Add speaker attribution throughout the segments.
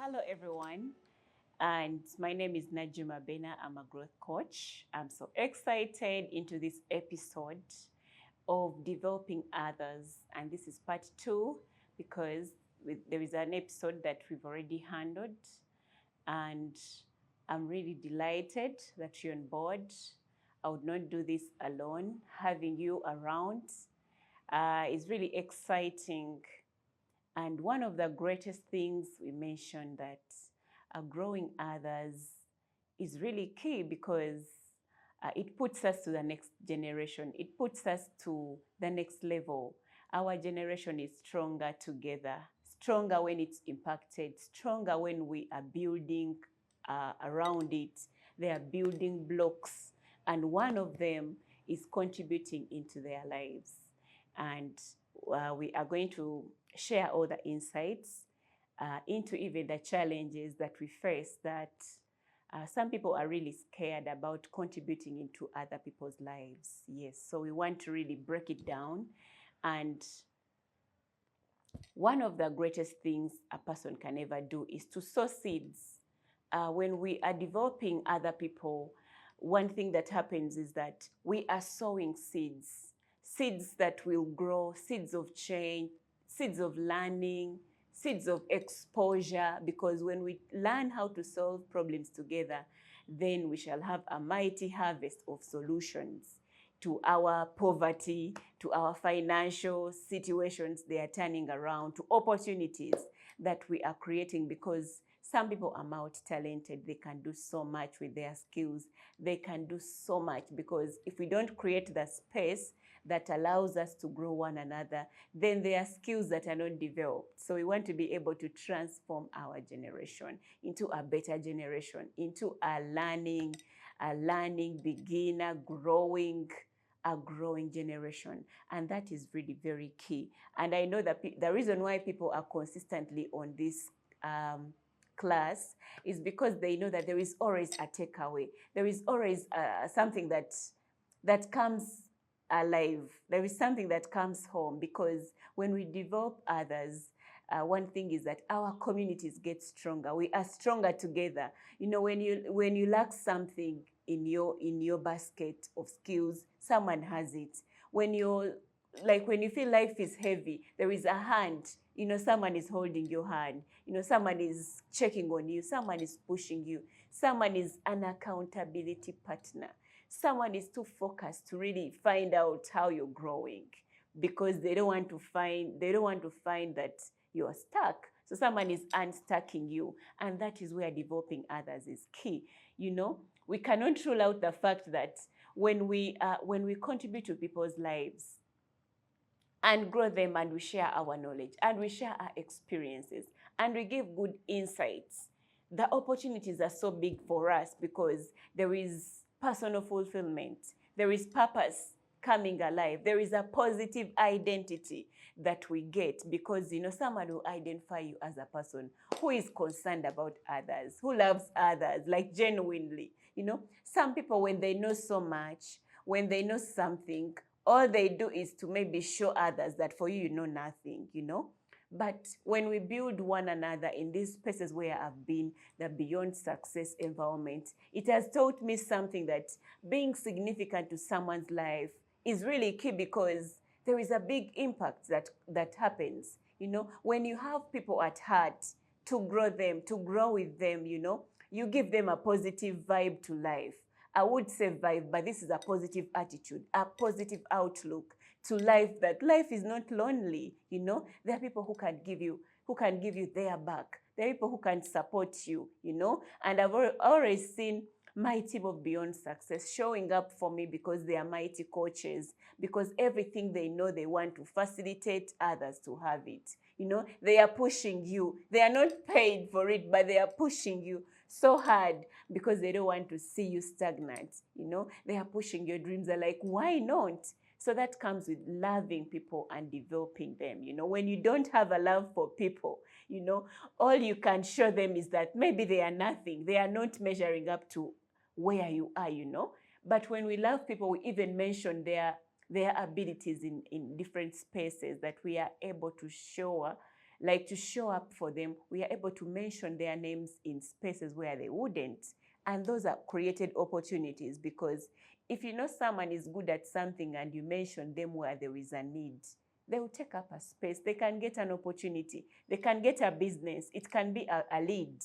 Speaker 1: Hello, everyone. And my name is Najuma Bena. I'm a growth coach. I'm so excited into this episode of developing others. And this is part two because there is an episode that we've already handled. And I'm really delighted that you're on board. I would not do this alone. Having you around is really exciting. And one of the greatest things we mentioned that growing others is really key because it puts us to the next generation. It puts us to the next level. Our generation is stronger together, stronger when it's impacted, stronger when we are building around it. They are building blocks, and one of them is contributing into their lives. And we are going to share all the insights into even the challenges that we face that some people are really scared about contributing into other people's lives. Yes, so we want to really break it down. And one of the greatest things a person can ever do is to sow seeds. When we are developing other people, one thing that happens is that we are sowing seeds, seeds that will grow, seeds of change, seeds of learning, seeds of exposure, because when we learn how to solve problems together, then we shall have a mighty harvest of solutions to our poverty, to our financial situations they are turning around, to opportunities that we are creating, because some people are multi-talented. They can do so much with their skills. They can do so much because if we don't create the space that allows us to grow one another, then there are skills that are not developed. So we want to be able to transform our generation into a better generation, into a learning beginner, a growing generation. And that is really very key. And I know that the reason why people are consistently on this class is because they know that there is always a takeaway. There is always something that comes alive. There is something that comes home, because when we develop others, one thing is that our communities get stronger. We are stronger together. You know, when you lack something in your basket of skills, someone has it. When you feel life is heavy, there is a hand. You know, someone is holding your hand. You know, someone is checking on you. Someone is pushing you. Someone is an accountability partner. Someone is too focused to really find out how you're growing, because they don't want to find that you're stuck. So someone is unstucking you, and that is where developing others is key. You know, we cannot rule out the fact that when we contribute to people's lives and grow them, and we share our knowledge and we share our experiences and we give good insights, the opportunities are so big for us because there is personal fulfillment, there is purpose coming alive, there is a positive identity that we get, because you know, someone will identify you as a person who is concerned about others, who loves others, like genuinely. You know, some people, when they know so much, when they know something, all they do is to maybe show others that for you, you know nothing, you know. But when we build one another in these spaces where I've been, the Beyond Success environment, it has taught me something, that being significant to someone's life is really key, because there is a big impact that happens. You know, when you have people at heart to grow them, to grow with them, you know, you give them a positive vibe to life. I would say vibe, but this is a positive attitude, a positive outlook to life, that life is not lonely. You know, there are people who can give you their back. There are people who can support you, you know. And I've always seen my team of Beyond Success showing up for me because they are mighty coaches, because everything they know, they want to facilitate others to have it. You know, they are pushing you. They are not paid for it, but they are pushing you so hard because they don't want to see you stagnant. You know, they are pushing your dreams. They're like, why not? So that comes with loving people and developing them. You know, when you don't have a love for people, you know, all you can show them is that maybe they are nothing. They are not measuring up to where you are, you know. But when we love people, we even mention their abilities in different spaces, that we are able to show like to show up for them. We are able to mention their names in spaces where they wouldn't. And those are created opportunities, because if you know someone is good at something and you mention them where there is a need, they will take up a space. They can get an opportunity. They can get a business. It can be a lead,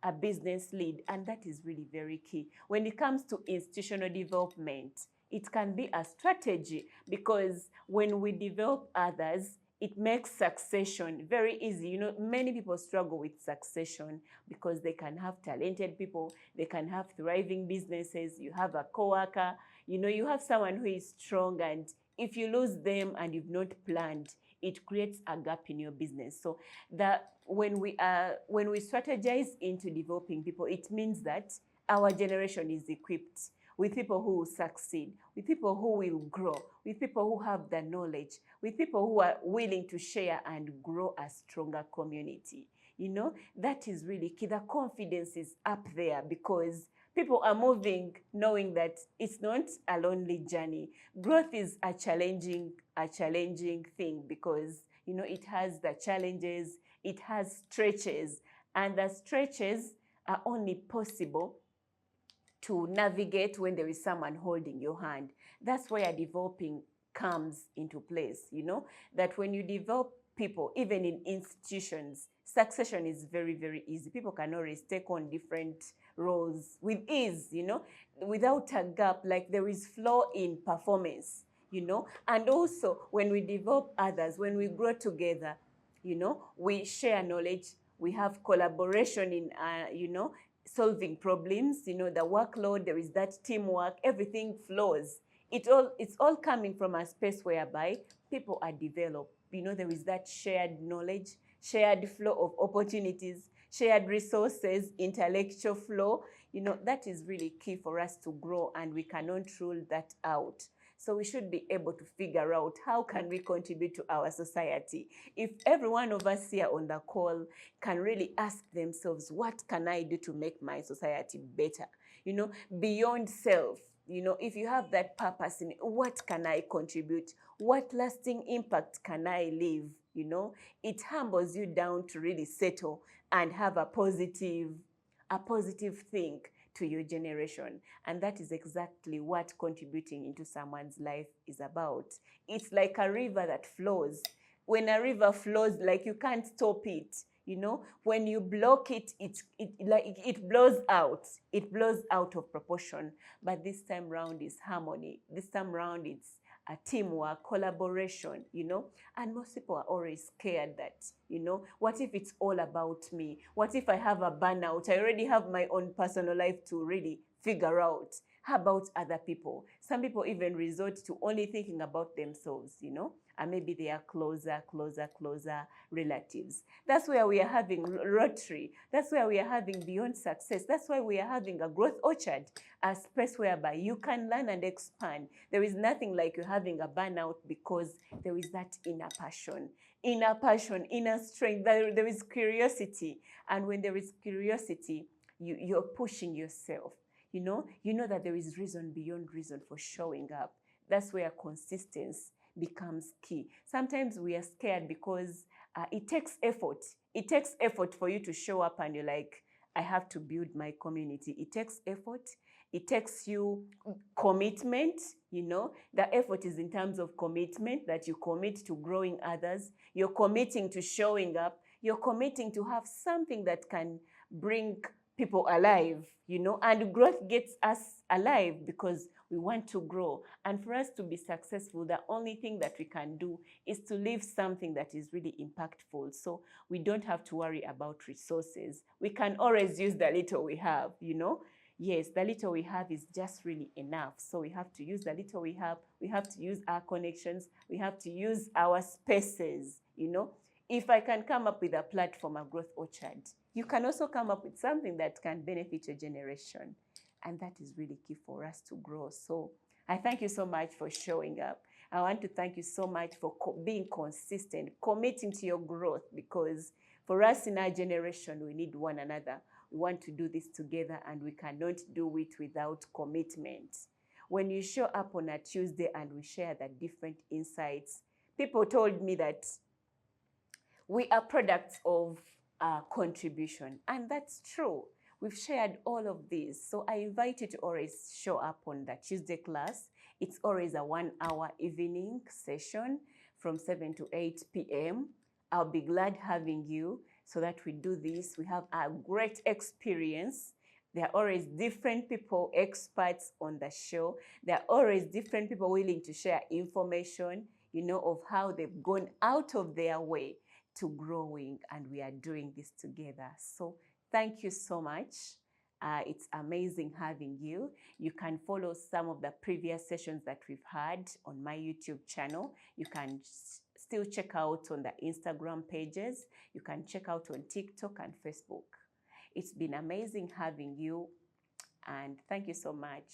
Speaker 1: a business lead. And that is really very key. When it comes to institutional development, it can be a strategy, because when we develop others, it makes succession very easy. You know, many people struggle with succession because they can have talented people, they can have thriving businesses, you have a coworker, you know, you have someone who is strong, and if you lose them and you've not planned, it creates a gap in your business. So that when we strategize into developing people, it means that our generation is equipped with people who will succeed, with people who will grow, with people who have the knowledge, with people who are willing to share and grow a stronger community. You know, that is really key. The confidence is up there because people are moving knowing that it's not a lonely journey. Growth is a challenging thing, because, you know, it has the challenges, it has stretches, and the stretches are only possible to navigate when there is someone holding your hand. That's where developing comes into place, you know, that when you develop people, even in institutions, succession is very, very easy. People can always take on different roles with ease, you know, without a gap, like there is flow in performance, you know. And also when we develop others, when we grow together, you know, we share knowledge, we have collaboration in, you know, solving problems, you know, the workload, there is that teamwork, everything flows. It's all coming from a space whereby people are developed. You know, there is that shared knowledge, shared flow of opportunities, shared resources, intellectual flow. You know, that is really key for us to grow, and we cannot rule that out. So we should be able to figure out how can we contribute to our society. If every one of us here on the call can really ask themselves, what can I do to make my society better? You know, beyond self, you know, if you have that purpose in what can I contribute? What lasting impact can I leave? You know, it humbles you down to really settle and have a positive thing to your generation. And that is exactly what contributing into someone's life is about. It's like a river that flows. When a river flows, like you can't stop it. You know, when you block it, it blows out. It blows out of proportion. But this time round is harmony. This time round it's a teamwork, collaboration, you know. And most people are always scared that, you know, what if it's all about me? What if I have a burnout? I already have my own personal life to really figure out. How about other people? Some people even resort to only thinking about themselves, you know, and maybe they are closer relatives. That's where we are having Rotary. That's where we are having Beyond Success. That's why we are having a Growth Orchard, a space whereby you can learn and expand. There is nothing like you having a burnout, because there is that inner passion, inner strength. There is curiosity. And when there is curiosity, you're pushing yourself. You know that there is reason beyond reason for showing up. That's where consistency becomes key. Sometimes we are scared because it takes effort. It takes effort for you to show up, and you're like, I have to build my community. It takes effort. It takes you commitment, you know. The effort is in terms of commitment, that you commit to growing others. You're committing to showing up. You're committing to have something that can bring people alive, you know, and growth gets us alive because we want to grow. And for us to be successful, the only thing that we can do is to leave something that is really impactful. So we don't have to worry about resources. We can always use the little we have, you know. Yes, the little we have is just really enough. So we have to use the little we have. We have to use our connections. We have to use our spaces, you know. If I can come up with a platform, a Growth Orchard, you can also come up with something that can benefit your generation. And that is really key for us to grow. So I thank you so much for showing up. I want to thank you so much for being consistent, committing to your growth, because for us in our generation, we need one another. We want to do this together, and we cannot do it without commitment. When you show up on a Tuesday and we share the different insights, people told me that We are products of contribution, and that's true. We've shared all of these. So I invite you to always show up on that Tuesday class. It's always a 1-hour evening session from 7 to 8 p.m. I'll be glad having you so that we do this. We have a great experience. There are always different people, experts on the show. There are always different people willing to share information, of how they've gone out of their way to growing, and we are doing this together. So thank you so much. It's amazing having you. You can follow some of the previous sessions that we've had on my YouTube channel. You can still check out on the Instagram pages. You can check out on TikTok and Facebook. It's been amazing having you, and thank you so much.